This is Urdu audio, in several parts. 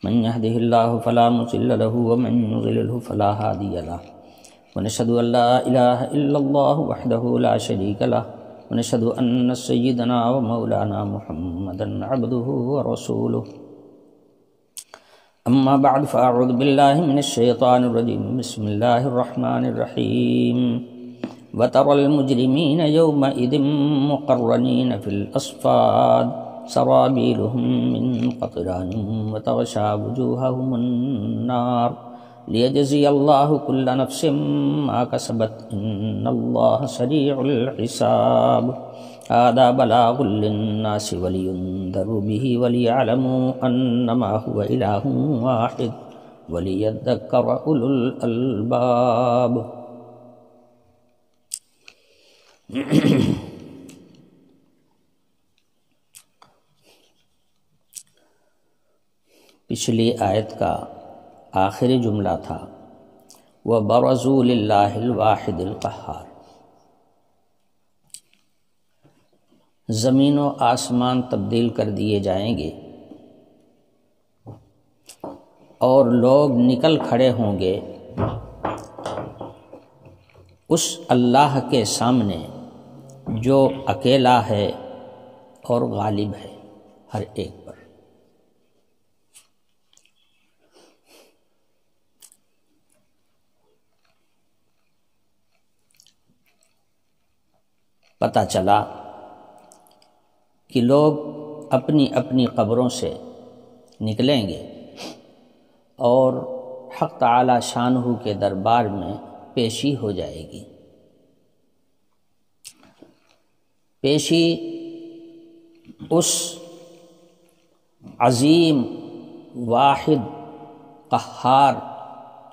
من يهده الله فلا مضل له ومن يضلل فلا هادي له ونشهد أن لا إله إلا الله وحده لا شريك له ونشهد أن سيدنا ومولانا محمدا عبده ورسوله أما بعد فأعوذ بالله من الشيطان الرجيم بسم الله الرحمن الرحيم وترى المجرمين يومئذ مقرنين في الأصفاد سرابيلهم من قطران وتغشى وجوههم النار ليجزي الله كل نفس ما كسبت إن الله سريع الحساب هذا بلاغ للناس ولينذروا به وليعلموا أنما هو إله واحد وليذكر أولو الألباب. پچھلی آیت کا آخری جملہ تھا وَبَرَزُوا لِلَّهِ الْوَاحِدِ الْقَهَّارِ. زمین و آسمان تبدیل کر دیے جائیں گے اور لوگ نکل کھڑے ہوں گے اس اللہ کے سامنے جو اکیلا ہے اور غالب ہے ہر ایک پر. پتہ چلا کہ لوگ اپنی اپنی قبروں سے نکلیں گے اور حق تعالی شانہ کے دربار میں پیشی ہو جائے گی. پیشی اس عظیم واحد قہار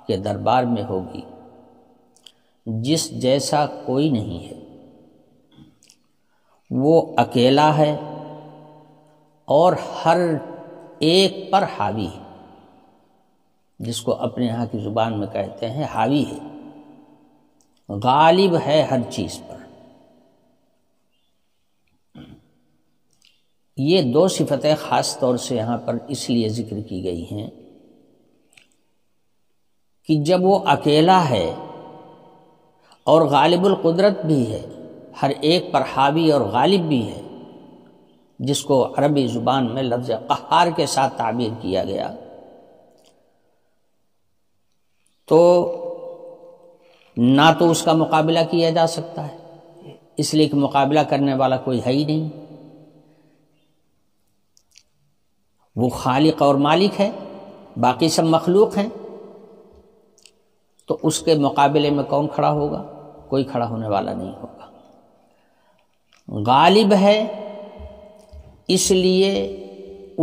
کے دربار میں ہوگی جس جیسا کوئی نہیں ہے. وہ اکیلا ہے اور ہر ایک پر حاوی ہے، جس کو اپنے یہاں کی زبان میں کہتے ہیں حاوی ہے، غالب ہے ہر چیز پر. یہ دو صفتیں خاص طور سے یہاں پر اس لیے ذکر کی گئی ہیں کہ جب وہ اکیلا ہے اور غالب القدرت بھی ہے، ہر ایک پر حاوی اور غالب بھی ہے، جس کو عربی زبان میں لفظ قہار کے ساتھ تعبیر کیا گیا، تو نہ تو اس کا مقابلہ کیا جا سکتا ہے اس لیے کہ مقابلہ کرنے والا کوئی ہے ہی نہیں. وہ خالق اور مالک ہے، باقی سب مخلوق ہیں، تو اس کے مقابلے میں کون کھڑا ہوگا؟ کوئی کھڑا ہونے والا نہیں ہوگا. غالب ہے اس لیے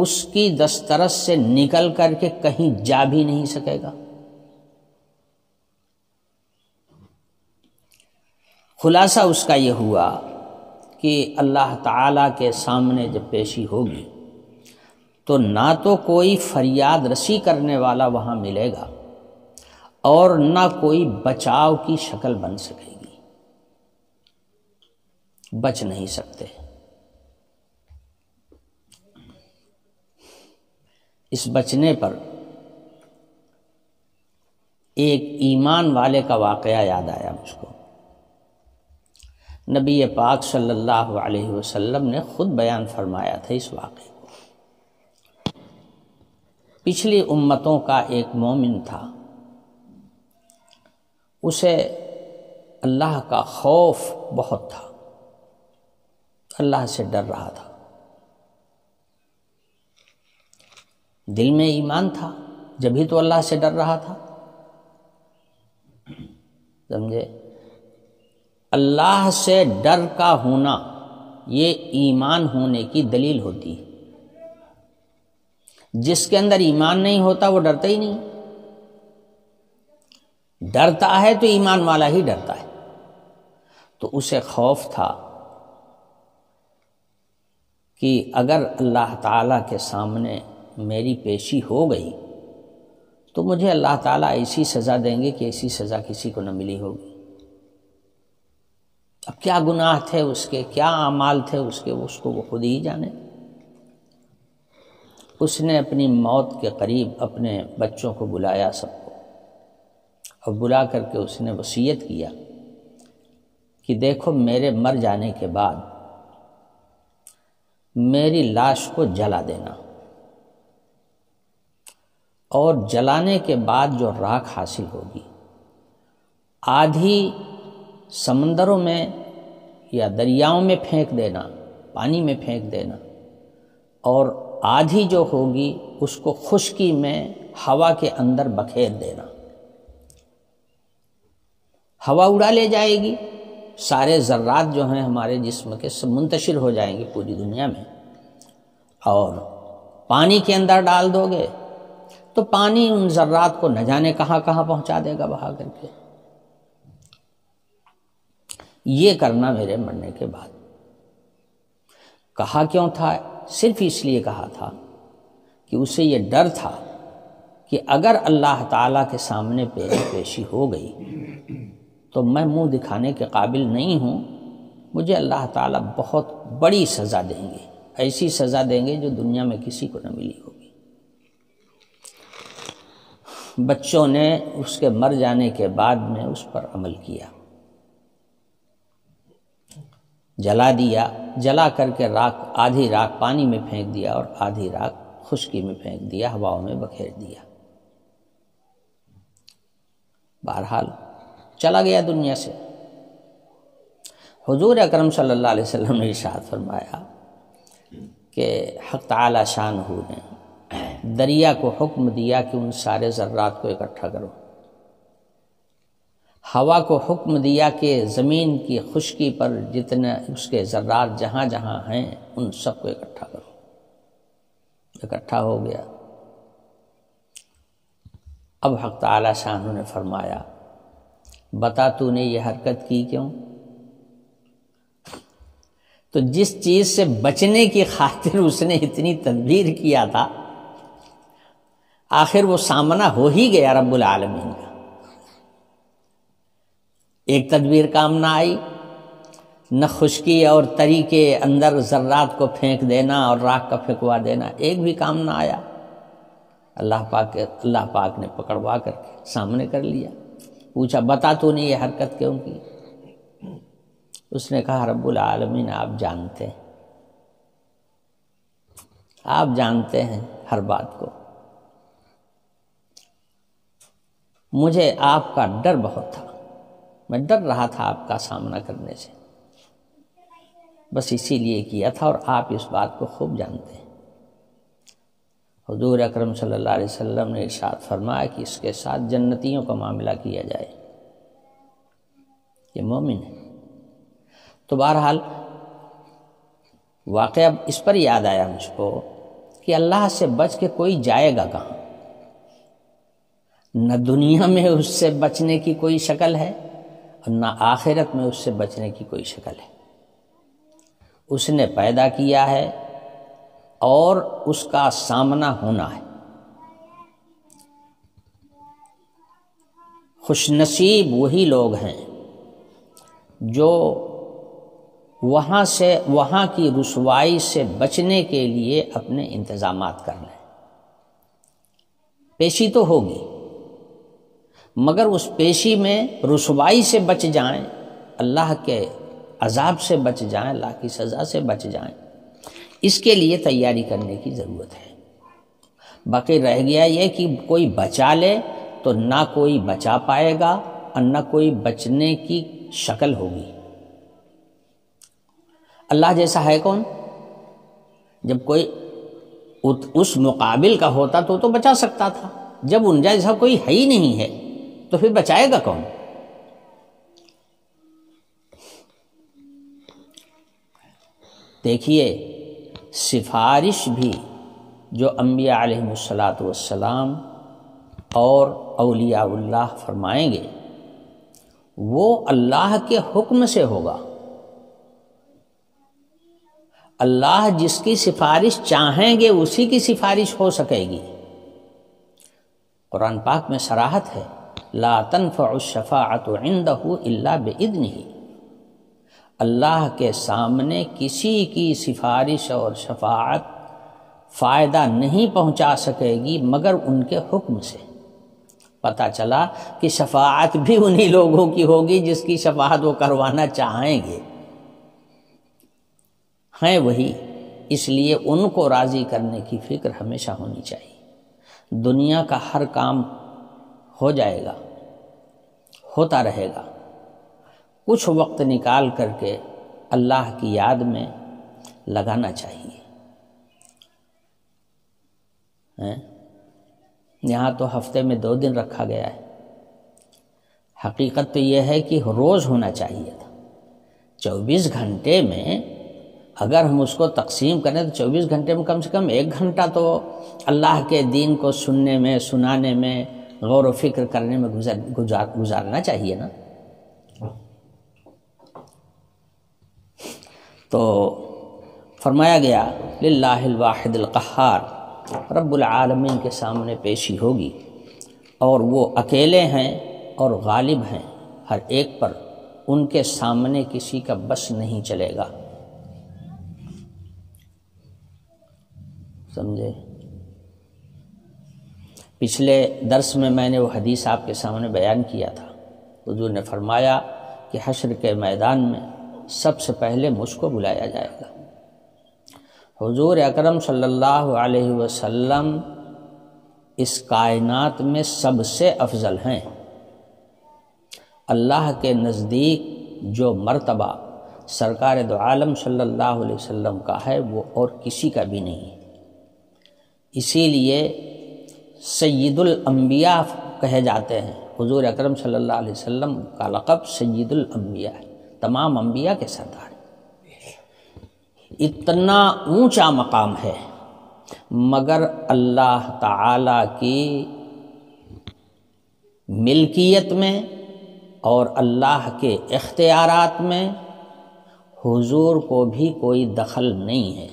اس کی دسترس سے نکل کر کے کہیں جا بھی نہیں سکے گا. خلاصہ اس کا یہ ہوا کہ اللہ تعالی کے سامنے جب پیشی ہوگی تو نہ تو کوئی فریاد رسی کرنے والا وہاں ملے گا اور نہ کوئی بچاؤ کی شکل بن سکے گی، بچ نہیں سکتے. اس بچنے پر ایک ایمان والے کا واقعہ یاد آیا مجھ کو. نبی پاک صلی اللہ علیہ وسلم نے خود بیان فرمایا تھا اس واقعے کو. پچھلی امتوں کا ایک مومن تھا، اسے اللہ کا خوف بہت تھا، اللہ سے ڈر رہا تھا، دل میں ایمان تھا جبھی تو اللہ سے ڈر رہا تھا. سمجھے؟ اللہ سے ڈر کا ہونا یہ ایمان ہونے کی دلیل ہوتی ہے. جس کے اندر ایمان نہیں ہوتا وہ ڈرتا ہی نہیں. ڈرتا ہے تو ایمان والا ہی ڈرتا ہے. تو اسے خوف تھا کہ اگر اللہ تعالیٰ کے سامنے میری پیشی ہو گئی تو مجھے اللہ تعالیٰ ایسی سزا دیں گے کہ ایسی سزا کسی کو نہ ملی ہوگی. اب کیا گناہ تھے اس کے، کیا اعمال تھے اس کے، اس کو وہ خود ہی جانے. اس نے اپنی موت کے قریب اپنے بچوں کو بلایا سب کو، اور بلا کر کے اس نے وصیت کیا کہ دیکھو میرے مر جانے کے بعد میری لاش کو جلا دینا، اور جلانے کے بعد جو راکھ حاصل ہوگی آدھی سمندروں میں یا دریاؤں میں پھینک دینا، پانی میں پھینک دینا، اور آدھی جو ہوگی اس کو خشکی میں ہوا کے اندر بکھیر دینا۔ ہوا اڑا لے جائے گی، سارے ذرات جو ہیں ہمارے جسم کے سب منتشر ہو جائیں گے پوری دنیا میں، اور پانی کے اندر ڈال دو گے تو پانی ان ذرات کو نہ جانے کہاں کہاں پہنچا دے گا بہا کر کے۔ یہ کرنا میرے مرنے کے بعد۔ کہا کیوں تھا؟ صرف اس لیے کہا تھا کہ اسے یہ ڈر تھا کہ اگر اللہ تعالیٰ کے سامنے پیری پیشی ہو گئی تو میں منہ دکھانے کے قابل نہیں ہوں، مجھے اللہ تعالیٰ بہت بڑی سزا دیں گے، ایسی سزا دیں گے جو دنیا میں کسی کو نہ ملی ہوگی۔ بچوں نے اس کے مر جانے کے بعد میں اس پر عمل کیا، جلا دیا، جلا کر کے راکھ، آدھی راکھ پانی میں پھینک دیا اور آدھی راکھ خشکی میں پھینک دیا، ہواؤں میں بکھیر دیا۔ بہرحال چلا گیا دنیا سے۔ حضور اکرم صلی اللہ علیہ وسلم نے ارشاد فرمایا کہ حق تعالی شانہ نے دریا کو حکم دیا کہ ان سارے ذرات کو اکٹھا کرو، ہوا کو حکم دیا کہ زمین کی خشکی پر جتنے اس کے ذرات جہاں جہاں ہیں ان سب کو اکٹھا کرو۔ اکٹھا ہو گیا۔ اب حق تعالی شانہ نے فرمایا بتا تو نے یہ حرکت کی کیوں؟ تو جس چیز سے بچنے کی خاطر اس نے اتنی تدبیر کیا تھا، آخر وہ سامنا ہو ہی گیا رب العالمین کا۔ ایک تدبیر کام نہ آئی، نہ خشکی اور تری کے اندر ذرات کو پھینک دینا اور راکھ کا پھینکوا دینا، ایک بھی کام نہ آیا۔ اللہ پاک نے پکڑوا کر کے سامنے کر لیا۔ پوچھا بتا تو نے یہ حرکت کیوں کی؟ اس نے کہا رب العالمین آپ جانتے ہیں، آپ جانتے ہیں ہر بات کو، مجھے آپ کا ڈر بہت تھا، میں ڈر رہا تھا آپ کا سامنا کرنے سے، بس اسی لیے کیا تھا، اور آپ اس بات کو خوب جانتے ہیں۔ حضور اکرم صلی اللہ علیہ وسلم نے ارشاد فرمایا کہ اس کے ساتھ جنتیوں کا معاملہ کیا جائے، یہ مومن ہے۔ تو بہرحال واقعہ اس پر یاد آیا مجھ کو کہ اللہ سے بچ کے کوئی جائے گا کہاں؟ نہ دنیا میں اس سے بچنے کی کوئی شکل ہے اور نہ آخرت میں اس سے بچنے کی کوئی شکل ہے۔ اس نے پیدا کیا ہے اور اس کا سامنا ہونا ہے۔ خوش نصیب وہی لوگ ہیں جو وہاں کی رسوائی سے بچنے کے لیے اپنے انتظامات کر لیں۔ پیشی تو ہوگی، مگر اس پیشی میں رسوائی سے بچ جائیں، اللہ کے عذاب سے بچ جائیں، اللہ کی سزا سے بچ جائیں، اس کے لیے تیاری کرنے کی ضرورت ہے۔ باقی رہ گیا یہ کہ کوئی بچا لے تو نہ کوئی بچا پائے گا اور نہ کوئی بچنے کی شکل ہوگی۔ اللہ جیسا ہے کون؟ جب کوئی اس مقابل کا ہوتا تو بچا سکتا تھا، جب ان جیسا کوئی ہے ہی نہیں ہے تو پھر بچائے گا کون؟ دیکھیے سفارش بھی جو انبیاء علیہم الصلاۃ والسلام اور اولیاء اللہ فرمائیں گے وہ اللہ کے حکم سے ہوگا۔ اللہ جس کی سفارش چاہیں گے اسی کی سفارش ہو سکے گی۔ قرآن پاک میں صراحت ہے لا تنفع الشفاعۃ عندہ الا باذنہ، اللہ کے سامنے کسی کی سفارش اور شفاعت فائدہ نہیں پہنچا سکے گی مگر ان کے حکم سے۔ پتہ چلا کہ شفاعت بھی انہی لوگوں کی ہوگی جس کی شفاعت وہ کروانا چاہیں گے، ہیں وہی، اس لیے ان کو راضی کرنے کی فکر ہمیشہ ہونی چاہیے۔ دنیا کا ہر کام ہو جائے گا، ہوتا رہے گا، کچھ وقت نکال کر کے اللہ کی یاد میں لگانا چاہیے۔ یہاں تو ہفتے میں 2 دن رکھا گیا ہے، حقیقت تو یہ ہے کہ روز ہونا چاہیے تھا۔ 24 گھنٹے میں اگر ہم اس کو تقسیم کریں تو 24 گھنٹے میں کم سے کم 1 گھنٹہ تو اللہ کے دین کو سننے میں، سنانے میں، غور و فکر کرنے میں گزارنا چاہیے نا۔ تو فرمایا گیا للہ الواحد القہار، رب العالمین کے سامنے پیشی ہوگی اور وہ اکیلے ہیں اور غالب ہیں ہر ایک پر، ان کے سامنے کسی کا بس نہیں چلے گا۔ سمجھے؟ پچھلے درس میں نے وہ حدیث آپ کے سامنے بیان کیا تھا۔ حضور نے فرمایا کہ حشر کے میدان میں سب سے پہلے مجھ کو بلایا جائے گا۔ حضور اکرم صلی اللہ علیہ وسلم اس کائنات میں سب سے افضل ہیں۔ اللہ کے نزدیک جو مرتبہ سرکار دو عالم صلی اللہ علیہ وسلم کا ہے وہ اور کسی کا بھی نہیں ہے۔ اسی لیے سید الانبیاء کہے جاتے ہیں۔ حضور اکرم صلی اللہ علیہ وسلم کا لقب سید الانبیاء ہے، تمام انبیاء کے سردار۔ اتنا اونچا مقام ہے، مگر اللہ تعالی کی ملکیت میں اور اللہ کے اختیارات میں حضور کو بھی کوئی دخل نہیں ہے۔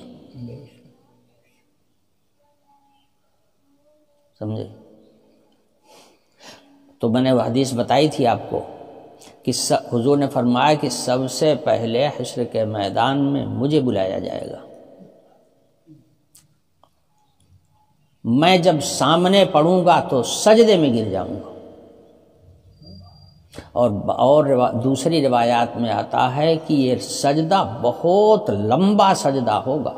سمجھے؟ تو میں نے وہ حدیث بتائی تھی آپ کو کہ حضور نے فرمایا کہ سب سے پہلے حشر کے میدان میں مجھے بلایا جائے گا۔ میں جب سامنے پڑھوں گا تو سجدے میں گر جاؤں گا، اور دوسری روایات میں آتا ہے کہ یہ سجدہ بہت لمبا سجدہ ہوگا۔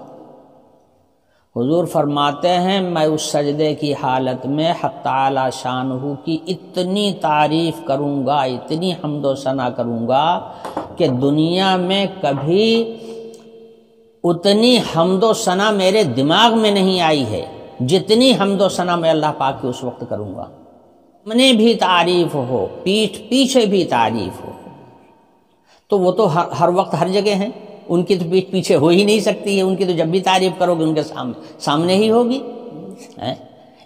حضور فرماتے ہیں میں اس سجدے کی حالت میں حق تعالی شانہ کی اتنی تعریف کروں گا، اتنی حمد و ثنا کروں گا کہ دنیا میں کبھی اتنی حمد و ثنا میرے دماغ میں نہیں آئی ہے جتنی حمد و ثنا میں اللہ پاک کی اس وقت کروں گا۔ سامنے بھی تعریف ہو، پیچھے بھی تعریف ہو، تو وہ تو ہر وقت ہر جگہ ہیں، ان کی تو پیٹھ پیچھے ہو ہی نہیں سکتی ہے، ان کی تو جب بھی تعریف کرو گے ان کے سامنے ہی ہوگی۔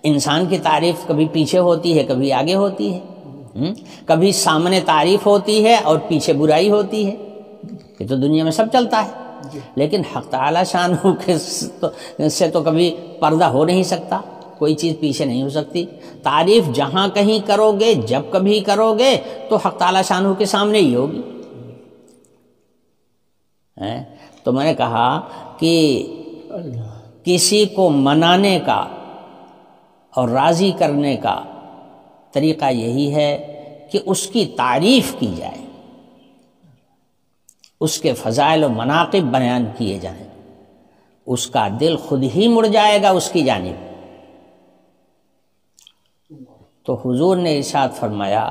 انسان کی تعریف کبھی پیچھے ہوتی ہے، کبھی آگے ہوتی ہے، کبھی سامنے تعریف ہوتی ہے اور پیچھے برائی ہوتی ہے، یہ تو دنیا میں سب چلتا ہے۔ لیکن حق تعالی شانہ سے تو کبھی پردہ ہو نہیں سکتا، کوئی چیز پیچھے نہیں ہو سکتی۔ تعریف جہاں کہیں کرو گے، جب کبھی کرو گے تو حق تعالی شانہ کے سامنے ہی ہوگی۔ تو میں نے کہا کہ کسی کو منانے کا اور راضی کرنے کا طریقہ یہی ہے کہ اس کی تعریف کی جائے، اس کے فضائل و مناقب بیان کیے جائیں، اس کا دل خود ہی مڑ جائے گا اس کی جانب۔ تو حضور نے ارشاد فرمایا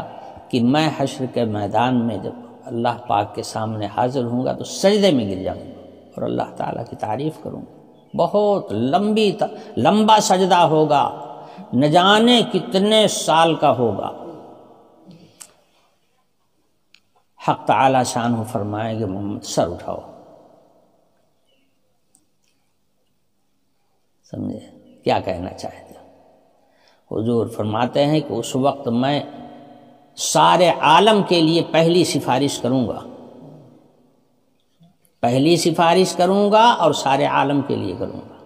کہ میں حشر کے میدان میں جب اللہ پاک کے سامنے حاضر ہوں گا تو سجدے میں گر جاؤں گا اور اللہ تعالیٰ کی تعریف کروں گا۔ بہت لمبا سجدہ ہوگا، نہ جانے کتنے سال کا ہوگا۔ حق تعالی شانہ فرمائیں گے محمد سر اٹھاؤ۔ سمجھے کیا کہنا چاہتے؟ حضور فرماتے ہیں کہ اس وقت میں سارے عالم کے لیے پہلی سفارش کروں گا، پہلی سفارش کروں گا اور سارے عالم کے لیے کروں گا۔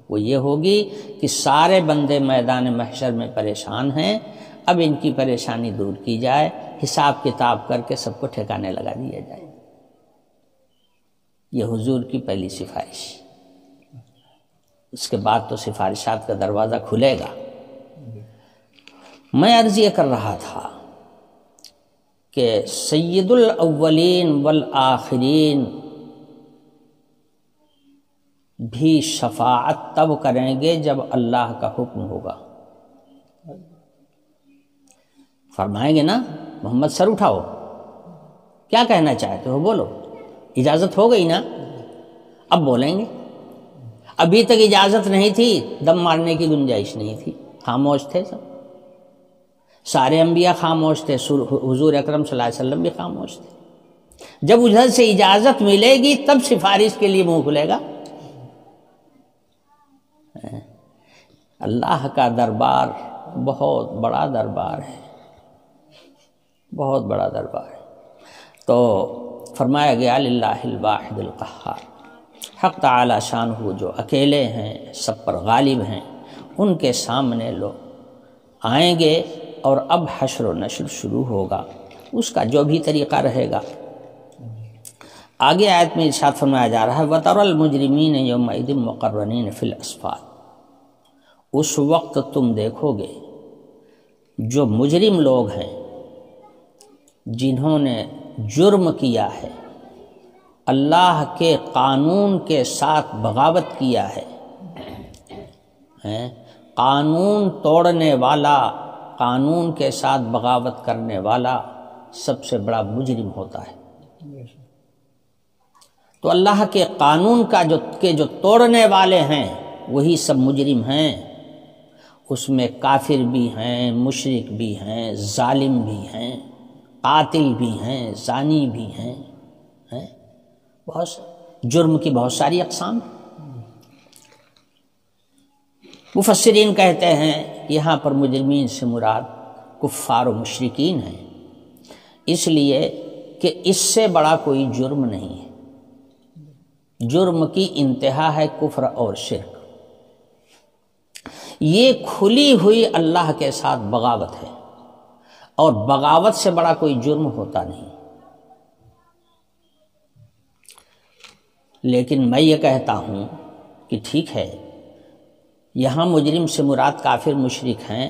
وہ یہ ہوگی کہ سارے بندے میدان محشر میں پریشان ہیں، اب ان کی پریشانی دور کی جائے، حساب کتاب کر کے سب کو ٹھکانے لگا دیا جائے۔ یہ حضور کی پہلی سفارش۔ اس کے بعد تو سفارشات کا دروازہ کھلے گا۔ میں عرض یہ کر رہا تھا کہ سید الاولین والآخرین بھی شفاعت تب کریں گے جب اللہ کا حکم ہوگا۔ فرمائیں گے نا محمد سر اٹھاؤ، کیا کہنا چاہتے ہو بولو، اجازت ہو گئی نا، اب بولیں گے۔ ابھی تک اجازت نہیں تھی، دم مارنے کی گنجائش نہیں تھی، خاموش تھے سب، سارے انبیاء خاموش تھے، حضور اکرم صلی اللہ علیہ وسلم بھی خاموش تھے۔ جب ادھر سے اجازت ملے گی تب سفارش کے لیے منہ کھلے گا۔ اللہ کا دربار بہت بڑا دربار ہے، بہت بڑا دربار ہے۔ تو فرمایا گیا للہ الواحد القہار، حق تعالی شانہ جو اکیلے ہیں، سب پر غالب ہیں، ان کے سامنے لوگ آئیں گے اور اب حشر و نشر شروع ہوگا، اس کا جو بھی طریقہ رہے گا۔ آگے آیت میں ارشاد فرمایا جا رہا ہے وَتَرَى الْمُجْرِمِينَ يَوْمَئِذٍ مُقَرَّنِينَ فِي الْأَصْفَادِ، اس وقت تم دیکھو گے جو مجرم لوگ ہیں، جنہوں نے جرم کیا ہے، اللہ کے قانون کے ساتھ بغاوت کیا ہے، قانون توڑنے والا، قانون کے ساتھ بغاوت کرنے والا سب سے بڑا مجرم ہوتا ہے۔ تو اللہ کے قانون کا جو توڑنے والے ہیں وہی سب مجرم ہیں، اس میں کافر بھی ہیں، مشرک بھی ہیں، ظالم بھی ہیں، قاتل بھی ہیں، زانی بھی ہیں، بہت جرم کی بہت ساری اقسام۔ مفسرین کہتے ہیں یہاں پر مجرمین سے مراد کفار و مشرکین ہیں، اس لیے کہ اس سے بڑا کوئی جرم نہیں ہے، جرم کی انتہا ہے کفر اور شرک، یہ کھلی ہوئی اللہ کے ساتھ بغاوت ہے، اور بغاوت سے بڑا کوئی جرم ہوتا نہیں۔ لیکن میں یہ کہتا ہوں کہ ٹھیک ہے یہاں مجرم سے مراد کافر مشرک ہیں،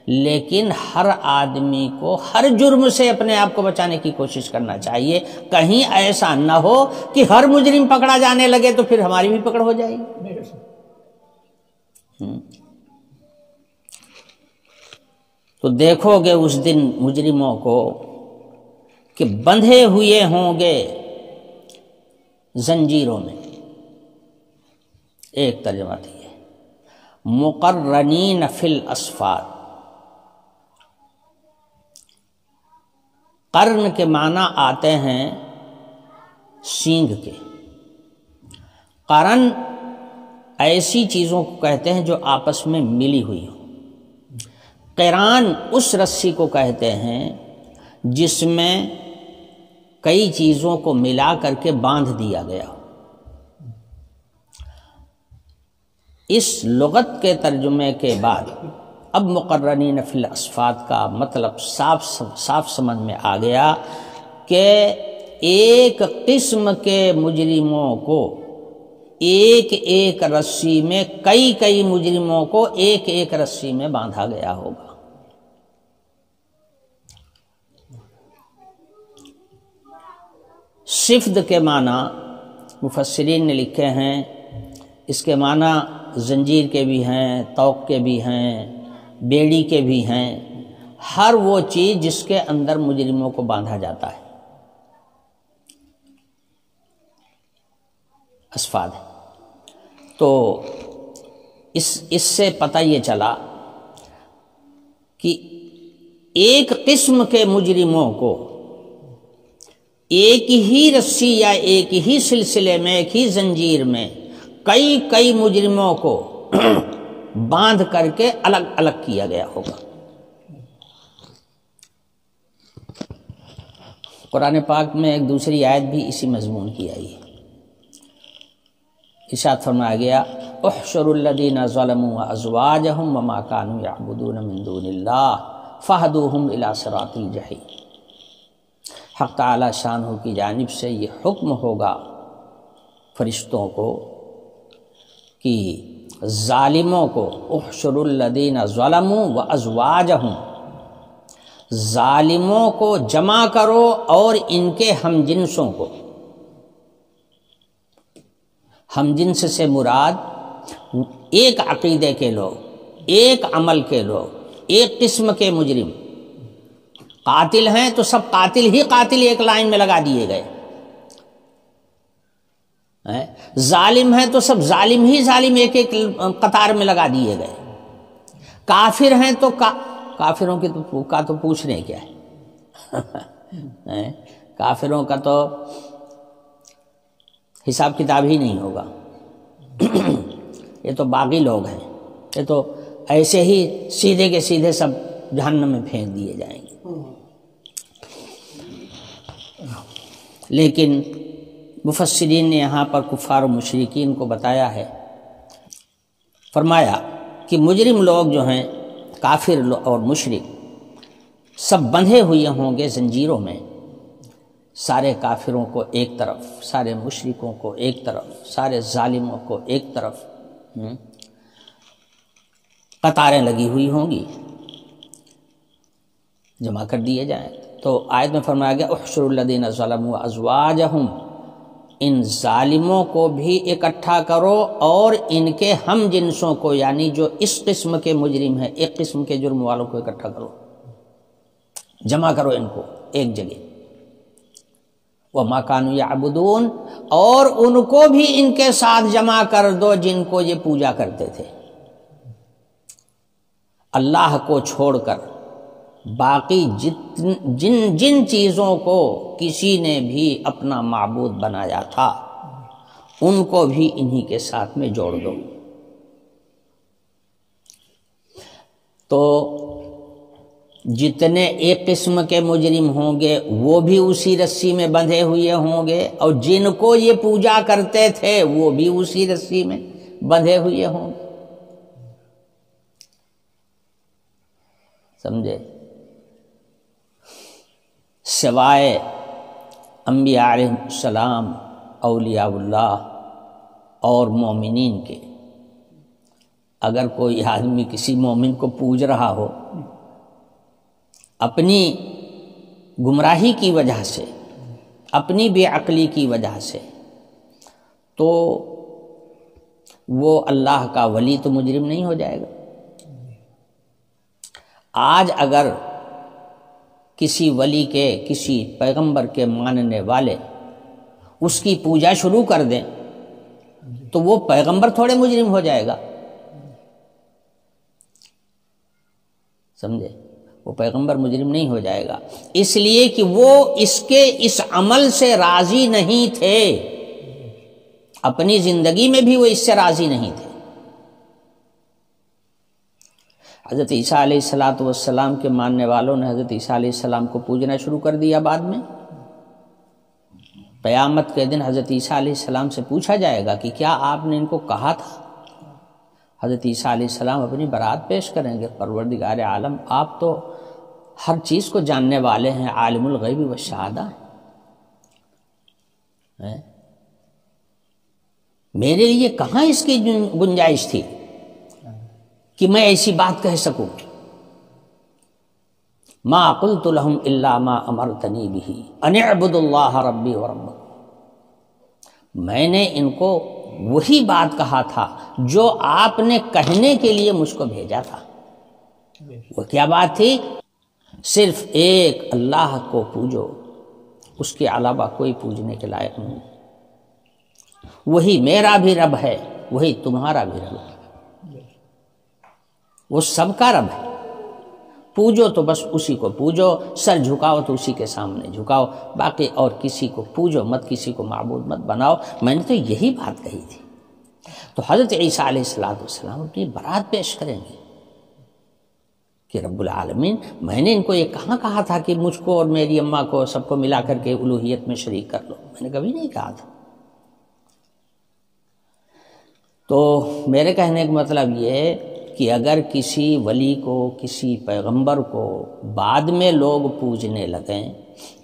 لیکن ہر آدمی کو ہر جرم سے اپنے آپ کو بچانے کی کوشش کرنا چاہیے، کہیں ایسا نہ ہو کہ ہر مجرم پکڑا جانے لگے تو پھر ہماری بھی پکڑ ہو جائے گی۔ تو دیکھو گے اس دن مجرموں کو کہ بندھے ہوئے ہوں گے زنجیروں میں، ایک ترجمہ تھی مقرنین فی الاسفاد، قرن کے معنی آتے ہیں سینگ کے، قرن ایسی چیزوں کو کہتے ہیں جو آپس میں ملی ہوئی ہو، قران اس رسی کو کہتے ہیں جس میں کئی چیزوں کو ملا کر کے باندھ دیا گیا ہو۔ اس لغت کے ترجمے کے بعد اب مقرنین فی الاسفاد کا مطلب صاف سمجھ میں آ گیا کہ ایک قسم کے مجرموں کو ایک ایک رسی میں، کئی مجرموں کو ایک ایک رسی میں باندھا گیا ہوگا۔ صفد کے معنی مفسرین نے لکھے ہیں، اس کے معنی زنجیر کے بھی ہیں، طوق کے بھی ہیں، بیڑی کے بھی ہیں، ہر وہ چیز جس کے اندر مجرموں کو باندھا جاتا ہے اسفاد۔ تو اس سے پتہ یہ چلا کہ ایک قسم کے مجرموں کو ایک ہی رسی یا ایک ہی سلسلے میں، ایک ہی زنجیر میں کئی مجرموں کو باندھ کر کے الگ الگ کیا گیا ہوگا۔ قرآن پاک میں ایک دوسری آیت بھی اسی مضمون کی آئی ہے، ارشاد فرمایا گیا احشروا الذین ظلموا وازواجہم وما كانوا يعبدون من دون اللہ فاہدوہم الی صراط الجحیم۔ حق تعالی شانہ کی جانب سے یہ حکم ہوگا فرشتوں کو کہ ظالموں کو احشروا الذین ظلموا وازواجہم، ظالموں کو جمع کرو اور ان کے ہم جنسوں کو۔ ہم جنس سے مراد ایک عقیدے کے لوگ، ایک عمل کے لوگ، ایک قسم کے مجرم۔ قاتل ہیں تو سب قاتل ہی قاتل ایک لائن میں لگا دیے گئے، ظالم ہیں تو سب ظالم ہی ظالم ایک ایک قطار میں لگا دیے گئے، کافر ہیں تو کافروں کی تو پوچھنے کیا ہے کافروں کا تو حساب کتاب ہی نہیں ہوگا یہ تو باغی لوگ ہیں، یہ تو ایسے ہی سیدھے کے سیدھے سب جہنم میں پھینک دیے جائیں گے۔ لیکن مفسرین نے یہاں پر کفار و مشرکین کو بتایا ہے، فرمایا کہ مجرم لوگ جو ہیں، کافر اور مشرک، سب بندھے ہوئے ہوں گے زنجیروں میں، سارے کافروں کو ایک طرف، سارے مشرکوں کو ایک طرف، سارے ظالموں کو ایک طرف، قطاریں لگی ہوئی ہوں گی، جمع کر دیے جائیں۔ تو آیت میں فرمایا گیا احشروا الذین ظلموا ازواجہم، ان ظالموں کو بھی اکٹھا کرو اور ان کے ہم جنسوں کو، یعنی جو اس قسم کے مجرم ہیں، ایک قسم کے جرم والوں کو اکٹھا کرو، جمع کرو ان کو ایک جگہ۔ وَمَا كَانُوا يَعْبُدُونَ، اور ان کو بھی ان کے ساتھ جمع کر دو جن کو یہ پوجا کرتے تھے، اللہ کو چھوڑ کر باقی جن چیزوں کو کسی نے بھی اپنا معبود بنایا تھا ان کو بھی انہی کے ساتھ میں جوڑ دو۔ تو جتنے ایک قسم کے مجرم ہوں گے وہ بھی اسی رسی میں بندھے ہوئے ہوں گے، اور جن کو یہ پوجا کرتے تھے وہ بھی اسی رسی میں بندھے ہوئے ہوں گے، سمجھے؟ سوائے انبیاء علیہ السلام، اولیاء اللہ اور مومنین کے، اگر کوئی آدمی کسی مومن کو پوج رہا ہو اپنی گمراہی کی وجہ سے، اپنی بے عقلی کی وجہ سے، تو وہ اللہ کا ولی تو مجرم نہیں ہو جائے گا۔ آج اگر کسی ولی کے، کسی پیغمبر کے ماننے والے اس کی پوجا شروع کر دیں تو وہ پیغمبر تھوڑے مجرم ہو جائے گا، سمجھے؟ وہ پیغمبر مجرم نہیں ہو جائے گا، اس لیے کہ وہ اس عمل سے راضی نہیں تھے، اپنی زندگی میں بھی وہ اس سے راضی نہیں تھے۔ حضرت عیسیٰ علیہ السلام کے ماننے والوں نے حضرت عیسیٰ علیہ السلام کو پوجنا شروع کر دیا، بعد میں قیامت کے دن حضرت عیسیٰ علیہ السلام سے پوچھا جائے گا کہ کیا آپ نے ان کو کہا تھا؟ حضرت عیسیٰ علیہ السلام اپنی برات پیش کریں گے، پروردگار عالم آپ تو ہر چیز کو جاننے والے ہیں، عالم الغیب والشہادہ ہیں، میرے لیے کہاں اس کی گنجائش تھی کہ میں ایسی بات کہہ سکوں؟ ما قلت لهم الا ما امرتنی به ان اعبدوا اللہ ربی وربکم، میں نے ان کو وہی بات کہا تھا جو آپ نے کہنے کے لیے مجھ کو بھیجا تھا۔ وہ کیا بات تھی؟ صرف ایک اللہ کو پوجو، اس کے علاوہ کوئی پوجنے کے لائق نہیں، وہی میرا بھی رب ہے، وہی تمہارا بھی رب ہے، وہ سب کا رب ہے، پوجو تو بس اسی کو پوجو، سر جھکاؤ تو اسی کے سامنے جھکاؤ، باقی اور کسی کو پوجو مت، کسی کو معبود مت بناؤ۔ میں نے تو یہی بات کہی تھی۔ تو حضرت عیسیٰ علیہ السلام اپنی برات پیش کریں گے کہ رب العالمین میں نے ان کو یہ کہاں کہا تھا کہ مجھ کو اور میری اماں کو سب کو ملا کر کے الوہیت میں شریک کر لو، میں نے کبھی نہیں کہا تھا۔ تو میرے کہنے کا مطلب یہ ہے کہ اگر کسی ولی کو، کسی پیغمبر کو بعد میں لوگ پوجنے لگیں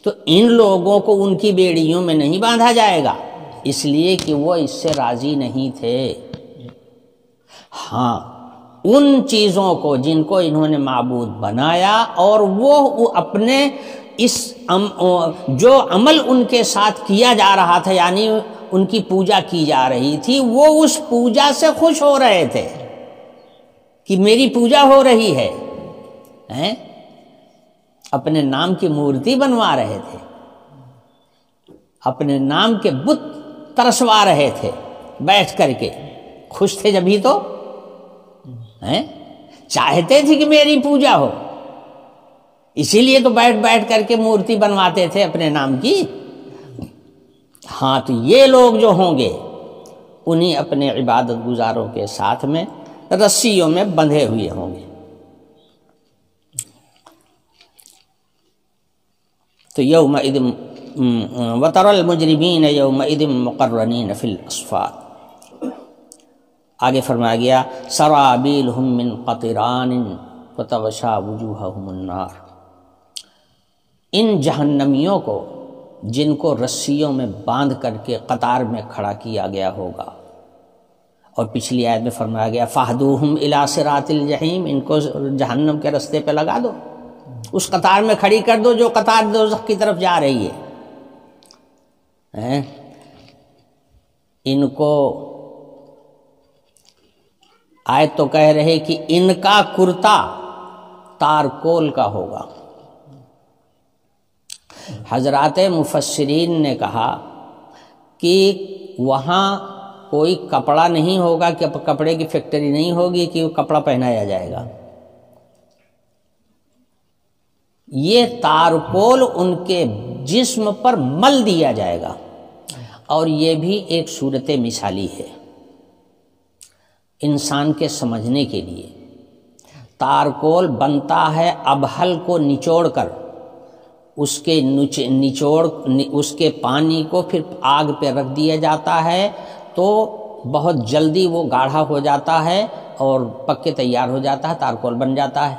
تو ان لوگوں کو ان کی بیڑیوں میں نہیں باندھا جائے گا، اس لیے کہ وہ اس سے راضی نہیں تھے۔ ہاں ان چیزوں کو جن کو انہوں نے معبود بنایا، اور وہ اپنے اس جو عمل ان کے ساتھ کیا جا رہا تھا، یعنی ان کی پوجا کی جا رہی تھی، وہ اس پوجا سے خوش ہو رہے تھے کہ میری پوجا ہو رہی ہے، اپنے نام کی مورتی بنوا رہے تھے، اپنے نام کے بت ترسوا رہے تھے بیٹھ کر کے، خوش تھے جبھی تو چاہتے تھے کہ میری پوجا ہو، اسی لیے تو بیٹھ بیٹھ کر کے مورتی بنواتے تھے اپنے نام کی۔ ہاں تو یہ لوگ جو ہوں گے انہیں اپنے عبادت گزاروں کے ساتھ میں رسیوں میں بندھے ہوئے ہوں گے۔ تو یومئذ وتری المجرمین یومئذ مقرنین فی الاصفاد، آگے فرمایا گیا سرابیلہم من قطران وتغشی وجوہہم النار، ان جہنمیوں کو جن کو رسیوں میں باندھ کر کے قطار میں کھڑا کیا گیا ہوگا، اور پچھلی آیت میں فرمایا گیا فاہدوہم الی صراط الجحیم، ان کو جہنم کے رستے پہ لگا دو، اس قطار میں کھڑی کر دو جو قطار دوزخ کی طرف جا رہی ہے۔ ان کو آیت تو کہہ رہے کہ ان کا کرتا تارکول کا ہوگا۔ حضرات مفسرین نے کہا کہ وہاں کوئی کپڑا نہیں ہوگا، کہ کپڑے کی فیکٹری نہیں ہوگی کہ وہ کپڑا پہنایا جائے گا، یہ تارکول ان کے جسم پر مل دیا جائے گا، اور یہ بھی ایک صورت مثالی ہے انسان کے سمجھنے کے لیے۔ تارکول بنتا ہے ابہل کو نچوڑ کر، اس کے پانی کو پھر آگ پہ رکھ دیا جاتا ہے تو بہت جلدی وہ گاڑھا ہو جاتا ہے اور پک کے تیار ہو جاتا ہے، تارکول بن جاتا ہے۔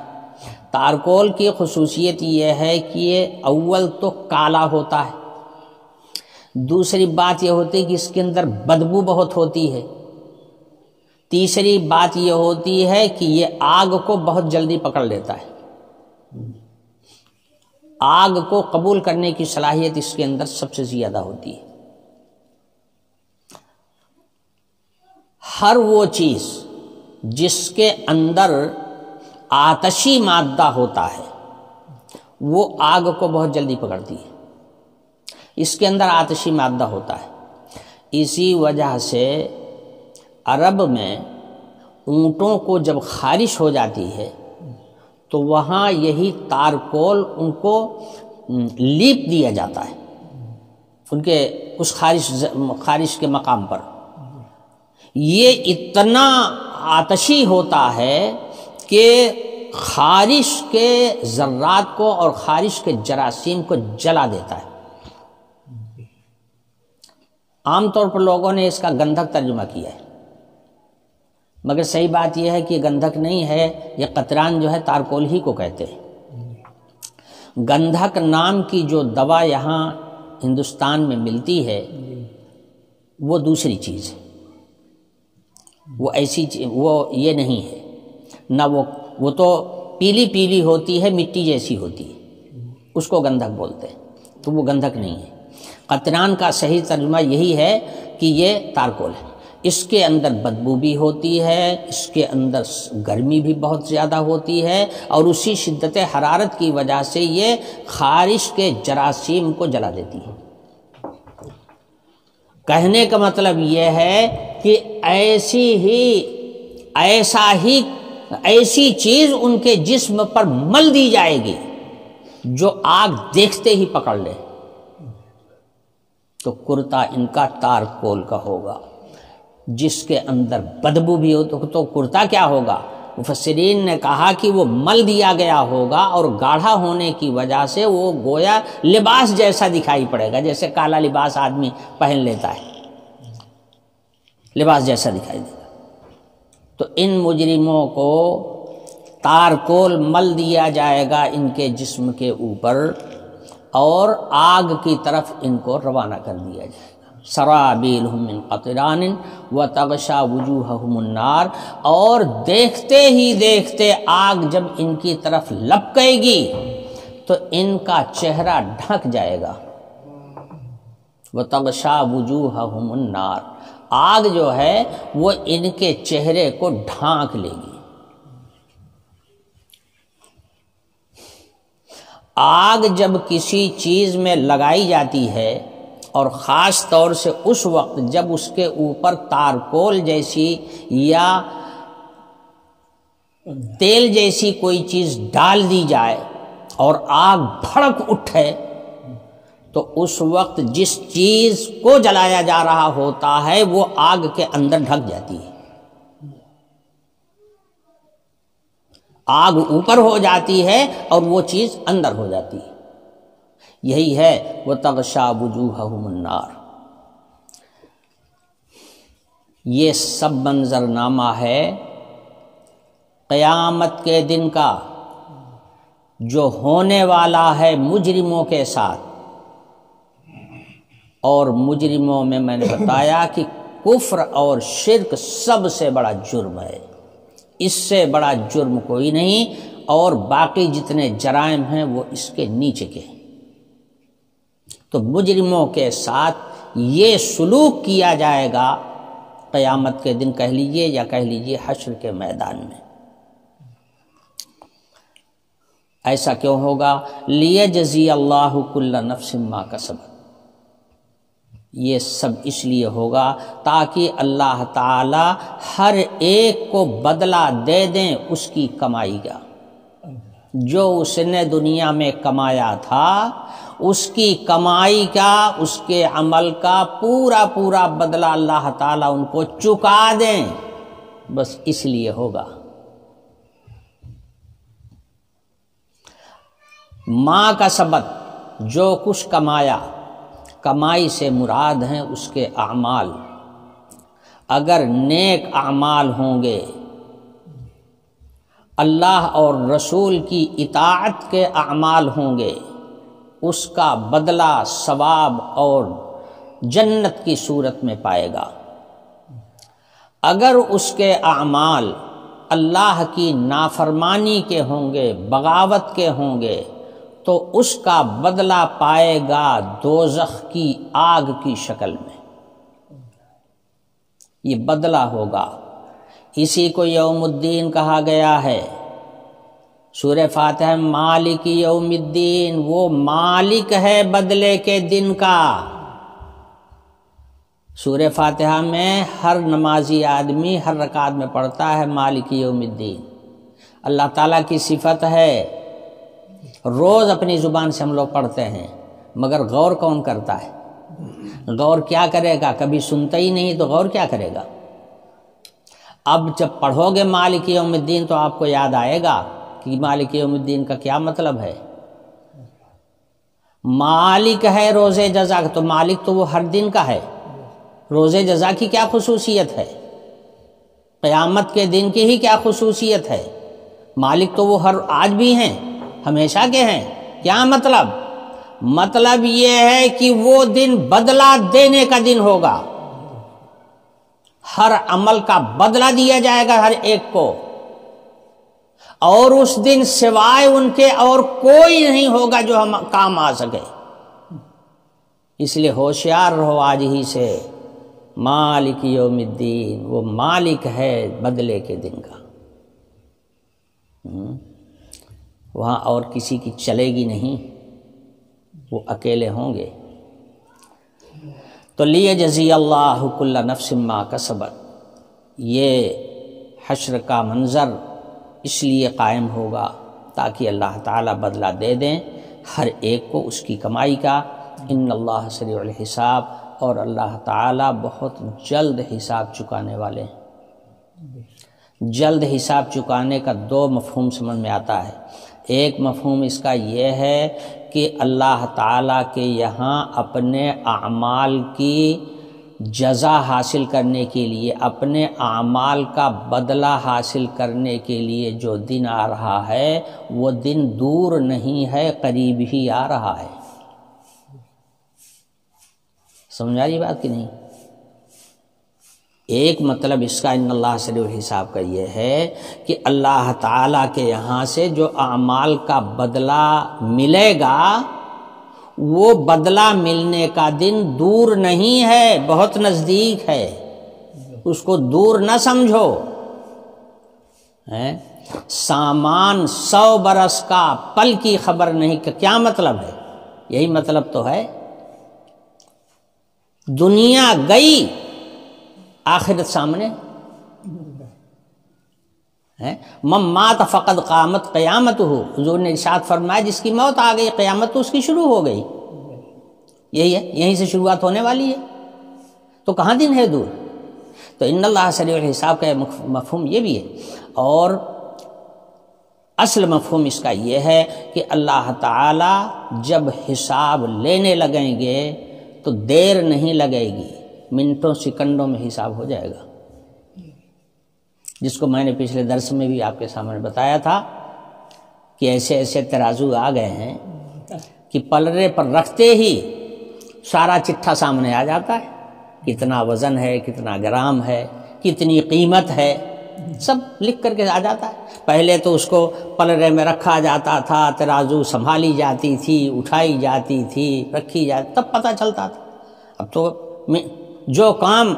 تارکول کی خصوصیت یہ ہے کہ یہ اول تو کالا ہوتا ہے، دوسری بات یہ ہوتی ہے کہ اس کے اندر بدبو بہت ہوتی ہے، تیسری بات یہ ہوتی ہے کہ یہ آگ کو بہت جلدی پکڑ لیتا ہے، آگ کو قبول کرنے کی صلاحیت اس کے اندر سب سے زیادہ ہوتی ہے۔ ہر وہ چیز جس کے اندر آتشی مادہ ہوتا ہے وہ آگ کو بہت جلدی پکڑتی ہے، اس کے اندر آتشی مادہ ہوتا ہے۔ اسی وجہ سے عرب میں اونٹوں کو جب خارش ہو جاتی ہے تو وہاں یہی تارکول ان کو لیپ دیا جاتا ہے، ان کے اس خارش کے مقام پر۔ یہ اتنا آتشی ہوتا ہے کہ خارش کے ذرات کو اور خارش کے جراثیم کو جلا دیتا ہے۔ عام طور پر لوگوں نے اس کا گندھک ترجمہ کیا ہے، مگر صحیح بات یہ ہے کہ یہ گندھک نہیں ہے، یہ قطران جو ہے تارکول ہی کو کہتے ہیں۔ گندھک نام کی جو دوا یہاں ہندوستان میں ملتی ہے وہ دوسری چیز ہے، وہ ایسی وہ یہ نہیں ہے، نہ وہ تو پیلی پیلی ہوتی ہے، مٹی جیسی ہوتی ہے، اس کو گندھک بولتے ہیں، تو وہ گندھک نہیں ہے۔ قطران کا صحیح ترجمہ یہی ہے کہ یہ تارکول ہے۔ اس کے اندر بدبو بھی ہوتی ہے، اس کے اندر گرمی بھی بہت زیادہ ہوتی ہے، اور اسی شدت حرارت کی وجہ سے یہ خارش کے جراثیم کو جلا دیتی ہے۔ کہنے کا مطلب یہ ہے کہ ایسی چیز ان کے جسم پر مل دی جائے گی جو آگ دیکھتے ہی پکڑ لے، تو کرتا ان کا تارکول کا ہوگا، جس کے اندر بدبو بھی ہو تو کرتا کیا ہوگا؟ مفسرین نے کہا کہ وہ مل دیا گیا ہوگا، اور گاڑھا ہونے کی وجہ سے وہ گویا لباس جیسا دکھائی پڑے گا، جیسے کالا لباس آدمی پہن لیتا ہے، لباس جیسا دکھائی دے گا۔ تو ان مجرموں کو تارکول مل دیا جائے گا ان کے جسم کے اوپر، اور آگ کی طرف ان کو روانہ کر دیا جائے گا۔ سرابیلہم من قطران وتغشی وجوہہم النار، اور دیکھتے ہی دیکھتے آگ جب ان کی طرف لپکے گی تو ان کا چہرہ ڈھک جائے گا۔ وتغشی وجوہہم النار، آگ جو ہے وہ ان کے چہرے کو ڈھانک لے گی۔ آگ جب کسی چیز میں لگائی جاتی ہے، اور خاص طور سے اس وقت جب اس کے اوپر تارکول جیسی یا تیل جیسی کوئی چیز ڈال دی جائے اور آگ بھڑک اٹھے، تو اس وقت جس چیز کو جلایا جا رہا ہوتا ہے وہ آگ کے اندر ڈھک جاتی ہے، آگ اوپر ہو جاتی ہے اور وہ چیز اندر ہو جاتی ہے۔ یہی ہے وَتَغْشَى وُجُوهَهُمُ النَّارُ۔ یہ سب منظرنامہ ہے قیامت کے دن کا جو ہونے والا ہے مجرموں کے ساتھ، اور مجرموں میں نے بتایا کہ کفر اور شرک سب سے بڑا جرم ہے، اس سے بڑا جرم کوئی نہیں، اور باقی جتنے جرائم ہیں وہ اس کے نیچے کے ہیں۔ تو مجرموں کے ساتھ یہ سلوک کیا جائے گا قیامت کے دن، کہہ لیجئے یا کہہ لیجئے حشر کے میدان میں۔ ایسا کیوں ہوگا؟ لیجزی اللہ کل نفس ما کسبت، یہ سب اس لیے ہوگا تاکہ اللہ تعالی ہر ایک کو بدلہ دے دیں اس کی کمائی کا، جو اس نے دنیا میں کمایا تھا اس کی کمائی کا، اس کے عمل کا پورا پورا بدلہ اللہ تعالیٰ ان کو چکا دیں، بس اس لیے ہوگا۔ ماں کا سبت، جو کچھ کمایا، کمائی سے مراد ہیں اس کے اعمال، اگر نیک اعمال ہوں گے، اللہ اور رسول کی اطاعت کے اعمال ہوں گے، اس کا بدلہ ثواب اور جنت کی صورت میں پائے گا۔ اگر اس کے اعمال اللہ کی نافرمانی کے ہوں گے، بغاوت کے ہوں گے، تو اس کا بدلہ پائے گا دوزخ کی آگ کی شکل میں، یہ بدلہ ہوگا۔ اسی کو یوم الدین کہا گیا ہے۔ سورہ فاتحہ مالک یوم الدین، وہ مالک ہے بدلے کے دن کا۔ سورہ فاتحہ میں ہر نمازی آدمی ہر رکعت میں پڑھتا ہے مالک یوم الدین، اللہ تعالیٰ کی صفت ہے، روز اپنی زبان سے ہم لوگ پڑھتے ہیں، مگر غور کون کرتا ہے؟ غور کیا کرے گا؟ کبھی سنتا ہی نہیں تو غور کیا کرے گا؟ اب جب پڑھو گے مالک یوم الدین تو آپ کو یاد آئے گا کہ مالک یوم الدین کا کیا مطلب ہے۔ مالک ہے روز جزا، تو مالک تو وہ ہر دن کا ہے، روز جزا کی کیا خصوصیت ہے؟ قیامت کے دن کی ہی کیا خصوصیت ہے؟ مالک تو وہ ہر آج بھی ہیں، ہمیشہ کے ہیں۔ کیا مطلب؟ مطلب یہ ہے کہ وہ دن بدلہ دینے کا دن ہوگا، ہر عمل کا بدلہ دیا جائے گا ہر ایک کو، اور اس دن سوائے ان کے اور کوئی نہیں ہوگا جو ہم کام آ سکے۔ اس لیے ہوشیار رہو آج ہی سے، مالک یوم الدین، وہ مالک ہے بدلے کے دن کا، وہاں اور کسی کی چلے گی نہیں، وہ اکیلے ہوں گے۔ تو لیجزی اللہ کل نفس ما کسبت، یہ حشر کا منظر اس لیے قائم ہوگا تاکہ اللہ تعالیٰ بدلہ دے دیں ہر ایک کو اس کی کمائی کا۔ ان اللہ سریع الحساب، اور اللہ تعالیٰ بہت جلد حساب چکانے والے ہیں۔ جلد حساب چکانے کا دو مفہوم سمجھ میں آتا ہے۔ ایک مفہوم اس کا یہ ہے کہ اللہ تعالیٰ کے یہاں اپنے اعمال کی جزا حاصل کرنے کے لیے، اپنے اعمال کا بدلہ حاصل کرنے کے لیے جو دن آ رہا ہے وہ دن دور نہیں ہے، قریب ہی آ رہا ہے۔ سمجھا رہی بات کہ نہیں؟ ایک مطلب اس کا ان اللہ سریع الحساب کا یہ ہے کہ اللہ تعالیٰ کے یہاں سے جو اعمال کا بدلہ ملے گا وہ بدلہ ملنے کا دن دور نہیں ہے، بہت نزدیک ہے، اس کو دور نہ سمجھو۔ سامان 100 برس کا پل کی خبر نہیں، کہ کیا مطلب ہے؟ یہی مطلب تو ہے، دنیا گئی آخرت سامنے۔ من مات فقد قامت قیامت ہو، حضور نے ارشاد فرمایا جس کی موت آ گئی قیامت تو اس کی شروع ہو گئی، یہی ہے، یہیں سے شروعات ہونے والی ہے، تو کہاں دن ہے دور؟ تو ان اللہ سریع الحساب کا مفہوم یہ بھی ہے، اور اصل مفہوم اس کا یہ ہے کہ اللہ تعالی جب حساب لینے لگیں گے تو دیر نہیں لگے گی، منٹوں سیکنڈوں میں حساب ہو جائے گا، جس کو میں نے پچھلے درس میں بھی آپ کے سامنے بتایا تھا کہ ایسے ایسے ترازو آ گئے ہیں کہ پلڑے پر رکھتے ہی سارا چٹھا سامنے آ جاتا ہے، کتنا وزن ہے، کتنا گرام ہے، کتنی قیمت ہے، سب لکھ کر کے آ جاتا ہے۔ پہلے تو اس کو پلڑے میں رکھا جاتا تھا، ترازو سنبھالی جاتی تھی، اٹھائی جاتی تھی، رکھی جاتی، تب پتہ چلتا تھا۔ اب تو جو کام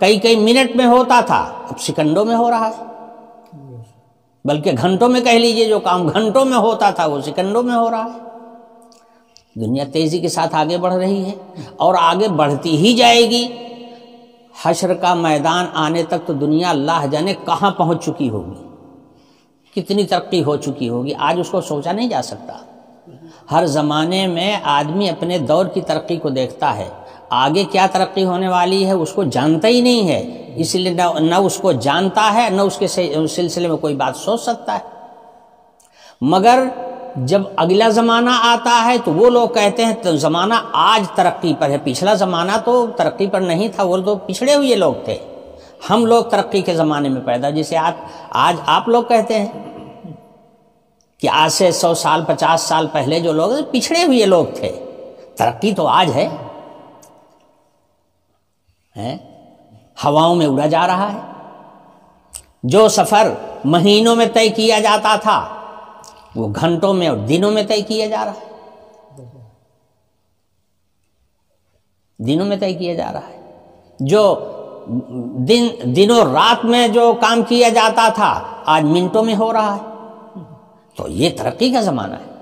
کئی منٹ میں ہوتا تھا اب سیکنڈوں میں ہو رہا ہے، بلکہ گھنٹوں میں کہہ لیجئے، جو کام گھنٹوں میں ہوتا تھا وہ سیکنڈوں میں ہو رہا ہے۔ دنیا تیزی کے ساتھ آگے بڑھ رہی ہے اور آگے بڑھتی ہی جائے گی۔ حشر کا میدان آنے تک تو دنیا اللہ جانے کہاں پہنچ چکی ہوگی، کتنی ترقی ہو چکی ہوگی، آج اس کو سوچا نہیں جا سکتا۔ ہر زمانے میں آدمی اپنے دور کی ترقی کو دیکھتا ہے، آگے کیا ترقی ہونے والی ہے اس کو جانتا ہی نہیں ہے، اس لیے نہ اس کو جانتا ہے نہ اس کے سلسلے میں کوئی بات سوچ سکتا ہے۔ مگر جب اگلا زمانہ آتا ہے تو وہ لوگ کہتے ہیں تو زمانہ آج ترقی پر ہے، پچھلا زمانہ تو ترقی پر نہیں تھا، وہ تو پچھڑے ہوئے لوگ تھے، ہم لوگ ترقی کے زمانے میں پیدا، جسے آج آپ لوگ کہتے ہیں کہ آج سے 100 سال 50 سال پہلے جو لوگ پچھڑے ہوئے لوگ تھے، ترقی تو آج ہے، ہواؤں میں اڑا جا رہا ہے۔ جو سفر مہینوں میں طے کیا جاتا تھا وہ گھنٹوں میں اور دنوں میں طے کیا جا رہا ہے، دنوں میں طے کیا جا رہا ہے۔ جو دنوں رات میں جو کام کیا جاتا تھا آج منٹوں میں ہو رہا ہے، تو یہ ترقی کا زمانہ ہے۔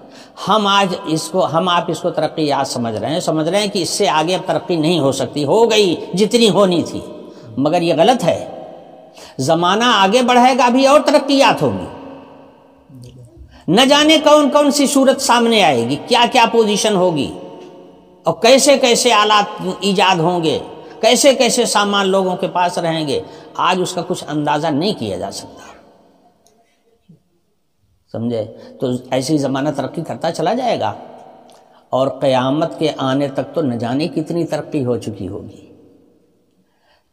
ہم آپ اس کو ترقی آج سمجھ رہے ہیں کہ اس سے آگے اب ترقی نہیں ہو سکتی، ہو گئی جتنی ہونی تھی، مگر یہ غلط ہے۔ زمانہ آگے بڑھے گا بھی اور ترقیات ہوگی، نہ جانے کون کون سی صورت سامنے آئے گی، کیا کیا پوزیشن ہوگی، اور کیسے کیسے آلات ایجاد ہوں گے، کیسے کیسے سامان لوگوں کے پاس رہیں گے، آج اس کا کچھ اندازہ نہیں کیا جا سکتا، سمجھے؟ تو ایسی زمانہ ترقی کرتا چلا جائے گا، اور قیامت کے آنے تک تو نہ جانے کتنی ترقی ہو چکی ہوگی۔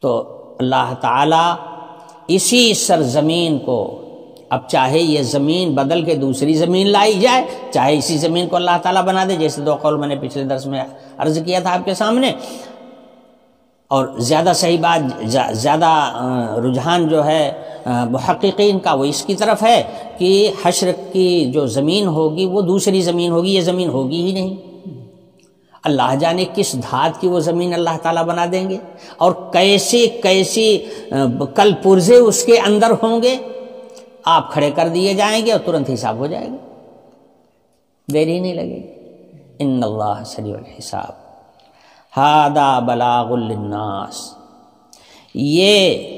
تو اللہ تعالیٰ اسی سرزمین کو، اب چاہے یہ زمین بدل کے دوسری زمین لائی جائے، چاہے اسی زمین کو اللہ تعالیٰ بنا دے، جیسے 2 قول میں نے پچھلے درس میں عرض کیا تھا آپ کے سامنے، اور زیادہ صحیح بات، زیادہ رجحان جو ہے محققین کا وہ اس کی طرف ہے کہ حشر کی جو زمین ہوگی وہ دوسری زمین ہوگی، یہ زمین ہوگی ہی نہیں۔ اللہ جانے کس دھات کی وہ زمین اللہ تعالیٰ بنا دیں گے، اور کیسی کیسی کل پرزے اس کے اندر ہوں گے، آپ کھڑے کر دیے جائیں گے اور ترنت حساب ہو جائے گا، دیر ہی نہیں لگے گی۔ ان اللہ سریع الحساب، ھذا بلاغ للناس، یہ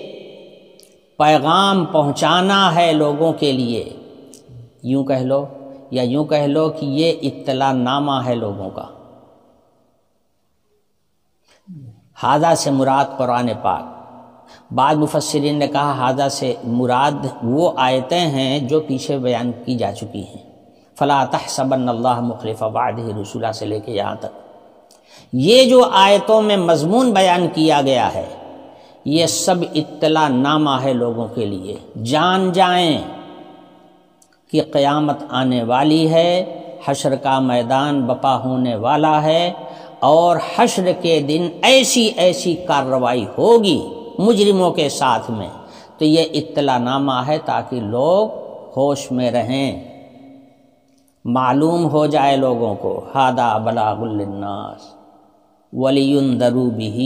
پیغام پہنچانا ہے لوگوں کے لیے، یوں کہہ لو یا یوں کہہ لو کہ یہ اطلاع نامہ ہے لوگوں کا۔ ھذا سے مراد قرآن پاک، بعض مفسرین نے کہا ھذا سے مراد وہ آیتیں ہیں جو پیچھے بیان کی جا چکی ہیں، فلا تحسبن اللہ مخلف وعدہ رسولہ سے لے کے یہاں تک۔ یہ جو آیتوں میں مضمون بیان کیا گیا ہے یہ سب اطلاع نامہ ہے لوگوں کے لیے، جان جائیں کہ قیامت آنے والی ہے، حشر کا میدان بپا ہونے والا ہے، اور حشر کے دن ایسی ایسی کارروائی ہوگی مجرموں کے ساتھ میں، تو یہ اطلاع نامہ ہے تاکہ لوگ ہوش میں رہیں، معلوم ہو جائے لوگوں کو، ھذا بلاغ للناس ولینذروا بہ،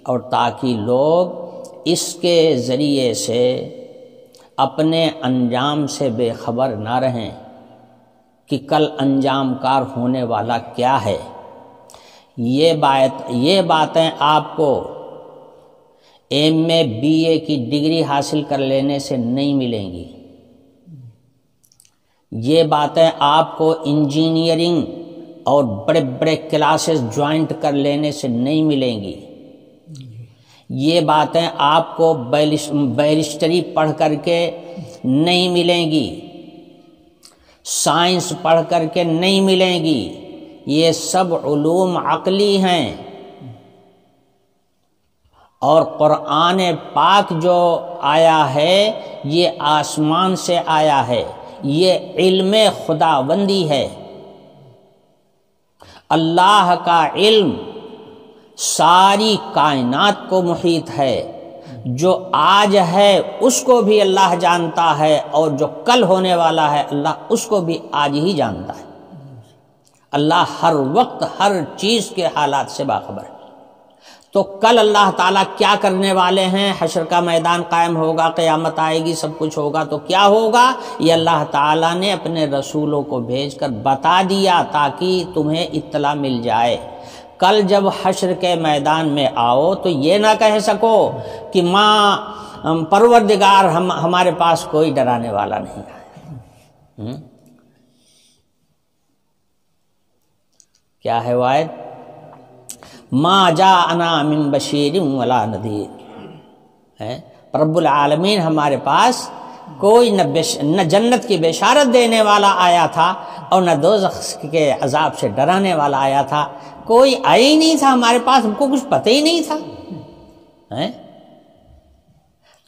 اور تاکہ لوگ اس کے ذریعے سے اپنے انجام سے بے خبر نہ رہیں کہ کل انجام کار ہونے والا کیا ہے۔ یہ باتیں آپ کو MA BA کی ڈگری حاصل کر لینے سے نہیں ملیں گی، یہ باتیں آپ کو انجینئرنگ اور بڑے بڑے کلاسز جوائنٹ کر لینے سے نہیں ملیں گی، یہ باتیں آپ کو بیرسٹری پڑھ کر کے نہیں ملیں گی، سائنس پڑھ کر کے نہیں ملیں گی، یہ سب علوم عقلی ہیں۔ اور قرآن پاک جو آیا ہے یہ آسمان سے آیا ہے، یہ علم خداوندی ہے، اللہ کا علم ساری کائنات کو محیط ہے، جو آج ہے اس کو بھی اللہ جانتا ہے، اور جو کل ہونے والا ہے اللہ اس کو بھی آج ہی جانتا ہے۔ اللہ ہر وقت ہر چیز کے حالات سے باخبر ہے۔ تو کل اللہ تعالیٰ کیا کرنے والے ہیں، حشر کا میدان قائم ہوگا، قیامت آئے گی، سب کچھ ہوگا، تو کیا ہوگا یہ اللہ تعالیٰ نے اپنے رسولوں کو بھیج کر بتا دیا تاکہ تمہیں اطلاع مل جائے۔ کل جب حشر کے میدان میں آؤ تو یہ نہ کہہ سکو کہ ماں پروردگار ہمارے پاس کوئی ڈرانے والا نہیں ہے۔ کیا ہے وعد؟ ما جاءنا من بشیر ولا نذیر، رب العالمین ہمارے پاس کوئی نہ جنت کی بشارت دینے والا آیا تھا اور نہ دوزخ کے عذاب سے ڈرانے والا آیا تھا، کوئی آیا ہی نہیں تھا ہمارے پاس، ہم کو کچھ پتہ ہی نہیں تھا۔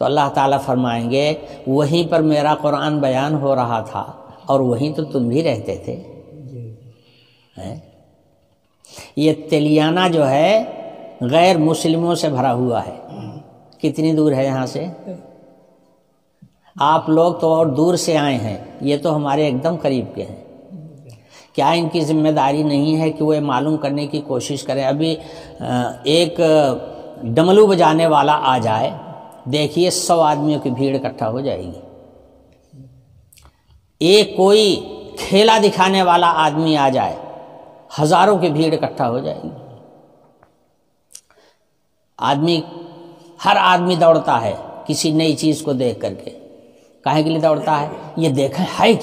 تو اللہ تعالیٰ فرمائیں گے وہیں پر میرا قرآن بیان ہو رہا تھا اور وہیں تو تم بھی رہتے تھے۔ یہ تلیانہ جو ہے غیر مسلموں سے بھرا ہوا ہے، کتنی دور ہے یہاں سے؟ آپ لوگ تو اور دور سے آئے ہیں، یہ تو ہمارے ایک دم قریب کے ہیں۔ کیا ان کی ذمہ داری نہیں ہے کہ وہ یہ معلوم کرنے کی کوشش کریں؟ ابھی ایک ڈملو بجانے والا آ جائے، دیکھیے 100 آدمیوں کی بھیڑ اکٹھا ہو جائے گی۔ ایک کوئی کھیلا دکھانے والا آدمی آ جائے، ہزاروں کی بھیڑ اکٹھا ہو جائے گی۔ ہر آدمی دوڑتا ہے کسی نئی چیز کو دیکھ کر کے، کاہے کے لیے دوڑتا ہے؟ یہ دیکھیں ہے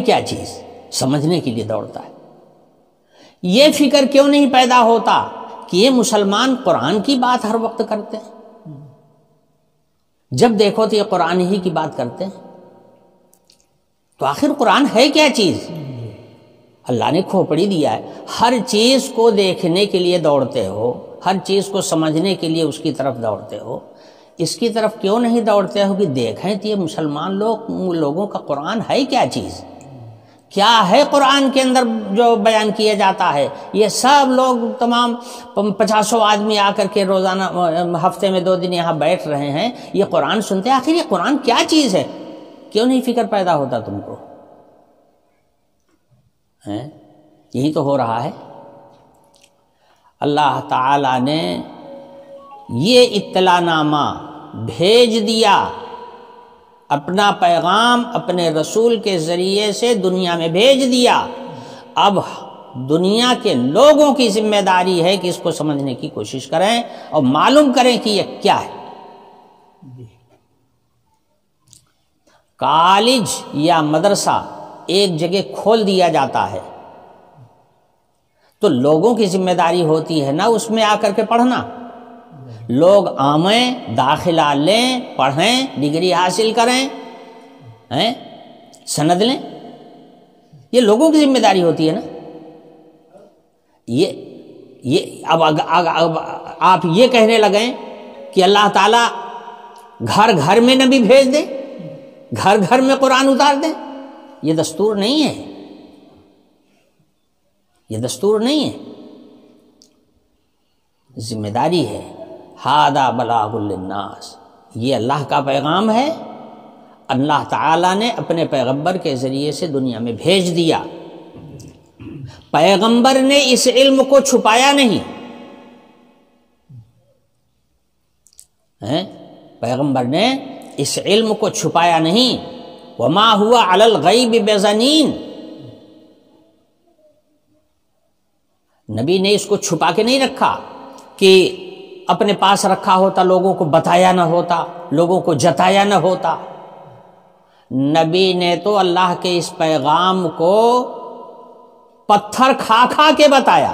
کیا چیز، سمجھنے کے لیے دوڑتا ہے۔ یہ فکر کیوں نہیں پیدا ہوتا کہ یہ مسلمان قرآن کی بات ہر وقت کرتے ہیں، جب دیکھو تو یہ قرآن ہی کی بات کرتے ہیں، تو آخر قرآن ہے کیا چیز؟ اللہ نے کھوپڑی دیا ہے، ہر چیز کو دیکھنے کے لیے دوڑتے ہو، ہر چیز کو سمجھنے کے لیے اس کی طرف دوڑتے ہو، اس کی طرف کیوں نہیں دوڑتے ہو کہ دیکھیں تو یہ مسلمان لوگوں کا قرآن ہے کیا چیز، کیا ہے قرآن کے اندر جو بیان کیا جاتا ہے؟ یہ سب لوگ تمام 50 آدمی آ کر کے روزانہ ہفتے میں 2 دن یہاں بیٹھ رہے ہیں، یہ قرآن سنتے ہیں، آخر یہ قرآن کیا چیز ہے؟ کیوں نہیں فکر پیدا ہوتا تم کو؟ یہی تو ہو رہا ہے۔ اللہ تعالی نے یہ اطلاع نامہ بھیج دیا، اپنا پیغام اپنے رسول کے ذریعے سے دنیا میں بھیج دیا، اب دنیا کے لوگوں کی ذمہ داری ہے کہ اس کو سمجھنے کی کوشش کریں اور معلوم کریں کہ یہ کیا ہے۔ کالج یا مدرسہ ایک جگہ کھول دیا جاتا ہے تو لوگوں کی ذمہ داری ہوتی ہے نا اس میں آ کر کے پڑھنا، لوگ آمیں، داخلہ لیں، پڑھیں، ڈگری حاصل کریں، سند لیں، یہ لوگوں کی ذمہ داری ہوتی ہے نا۔ اب آپ یہ کہنے لگیں کہ اللہ تعالیٰ گھر گھر میں نبی بھیج دیں، گھر گھر میں قرآن اتار دیں، یہ دستور نہیں ہے، یہ دستور نہیں ہے، ذمہ داری ہے۔ ھذا بلاغ للناس، یہ اللہ کا پیغام ہے، اللہ تعالیٰ نے اپنے پیغمبر کے ذریعے سے دنیا میں بھیج دیا۔ پیغمبر نے اس علم کو چھپایا نہیں، پیغمبر نے اس علم کو چھپایا نہیں۔ وما ہوا علی الغیب بضنین، نبی نے اس کو چھپا کے نہیں رکھا کہ اپنے پاس رکھا ہوتا، لوگوں کو بتایا نہ ہوتا، لوگوں کو جتایا نہ ہوتا۔ نبی نے تو اللہ کے اس پیغام کو پتھر کھا کھا کے بتایا،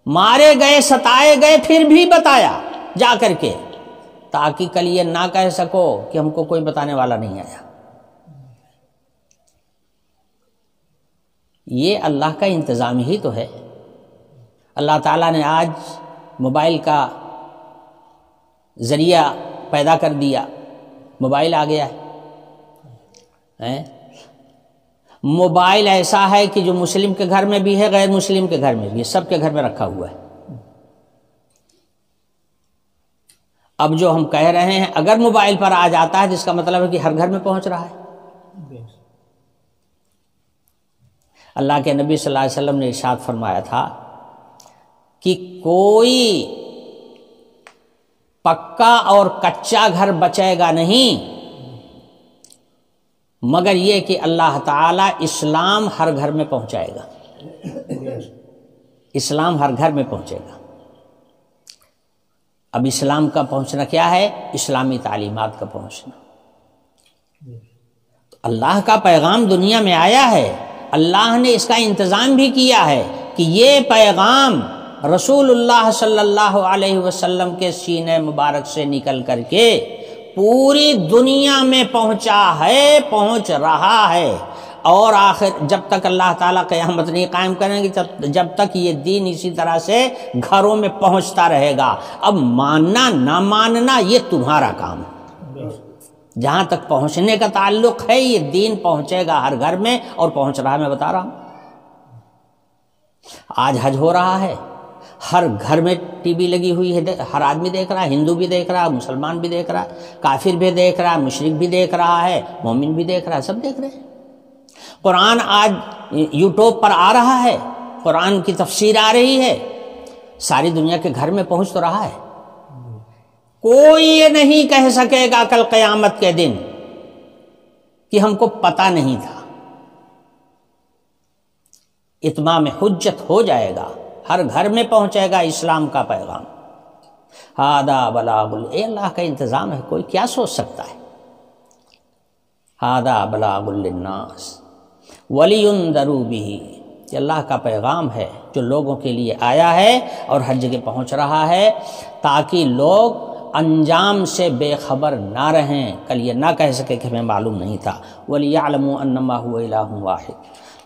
مارے گئے، ستائے گئے، پھر بھی بتایا جا کر کے، تاکہ کل یہ نہ کہہ سکو کہ ہم کو کوئی بتانے والا نہیں آیا۔ یہ اللہ کا انتظام ہی تو ہے۔ اللہ تعالیٰ نے آج موبائل کا ذریعہ پیدا کر دیا، موبائل آ گیا ہے۔ موبائل ایسا ہے کہ جو مسلم کے گھر میں بھی ہے، غیر مسلم کے گھر میں بھی ہے، سب کے گھر میں رکھا ہوا ہے۔ اب جو ہم کہہ رہے ہیں اگر موبائل پر آ جاتا ہے، جس کا مطلب ہے کہ ہر گھر میں پہنچ رہا ہے۔ اللہ کے نبی صلی اللہ علیہ وسلم نے ارشاد فرمایا تھا کہ کوئی پکا اور کچا گھر بچے گا نہیں مگر یہ کہ اللہ تعالیٰ اسلام ہر گھر میں پہنچائے گا، اسلام ہر گھر میں پہنچے گا۔ اب اسلام کا پہنچنا کیا ہے؟ اسلامی تعلیمات کا پہنچنا۔ اللہ کا پیغام دنیا میں آیا ہے، اللہ نے اس کا انتظام بھی کیا ہے کہ یہ پیغام رسول اللہ صلی اللہ علیہ وسلم کے سینے مبارک سے نکل کر کے پوری دنیا میں پہنچا ہے، پہنچ رہا ہے، اور آخر جب تک اللہ تعالیٰ قیامت نہیں قائم کریں گے، جب تک یہ دین اسی طرح سے گھروں میں پہنچتا رہے گا۔ اب ماننا نہ ماننا یہ تمہارا کام ہے، جہاں تک پہنچنے کا تعلق ہے یہ دین پہنچے گا ہر گھر میں، اور پہنچ رہا ہے، میں بتا رہا ہوں۔ آج حج ہو رہا ہے، ہر گھر میں ٹی وی لگی ہوئی ہے، ہر آدمی دیکھ رہا ہے، ہندو بھی دیکھ رہا ہے، مسلمان بھی دیکھ رہا ہے، کافر بھی دیکھ رہا ہے، مشرک بھی دیکھ رہا ہے، مومن بھی دیکھ رہا ہے، سب دیکھ رہے ہیں۔ قرآن آج یوٹیوب پر آ رہا ہے، قرآن کی تفسیر آ رہی ہے، ساری دنیا کے گھر میں پہنچ تو رہا ہے۔ کوئی یہ نہیں کہہ سکے گا کل قیامت کے دن کہ ہم کو پتہ نہیں تھا۔ اتمام حجت ہو جائے گا، ہر گھر میں پہنچے گا اسلام کا پیغام۔ ھذا بلاغ، اے اللہ کا انتظام ہے، کوئی کیا سوچ سکتا ہے۔ ھذا بلاغ للناس ولینذروا بہ، یہ اللہ کا پیغام ہے جو لوگوں کے لیے آیا ہے اور ہر جگہ پہنچ رہا ہے، تاکہ لوگ انجام سے بے خبر نہ رہیں، کل یہ نہ کہہ سکے کہ ہمیں معلوم نہیں تھا۔ وَلِيَعْلَمُوا أَنَّمَا هُوَ إِلَٰهٌ وَاحِدٌ،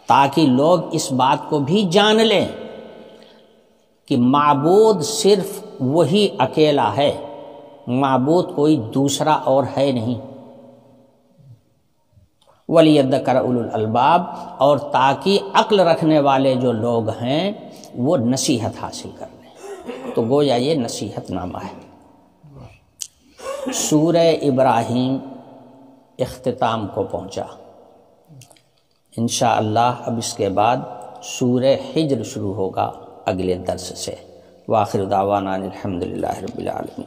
تاکہ لوگ اس بات کو بھی جان لیں کہ معبود صرف وہی اکیلا ہے، معبود کوئی دوسرا اور ہے نہیں۔ وَلِيَذَّكَّرَ أُولُو الْأَلْبَابِ، اور تاکہ عقل رکھنے والے جو لوگ ہیں وہ نصیحت حاصل کر لیں۔ تو گویا یہ نصیحت نامہ ہے۔ سورہ ابراہیم اختتام کو پہنچا، انشاءاللہ اب اس کے بعد سورہ حجر شروع ہوگا اگلے درس سے۔ وآخر دعوانا الحمدللہ رب العالمین۔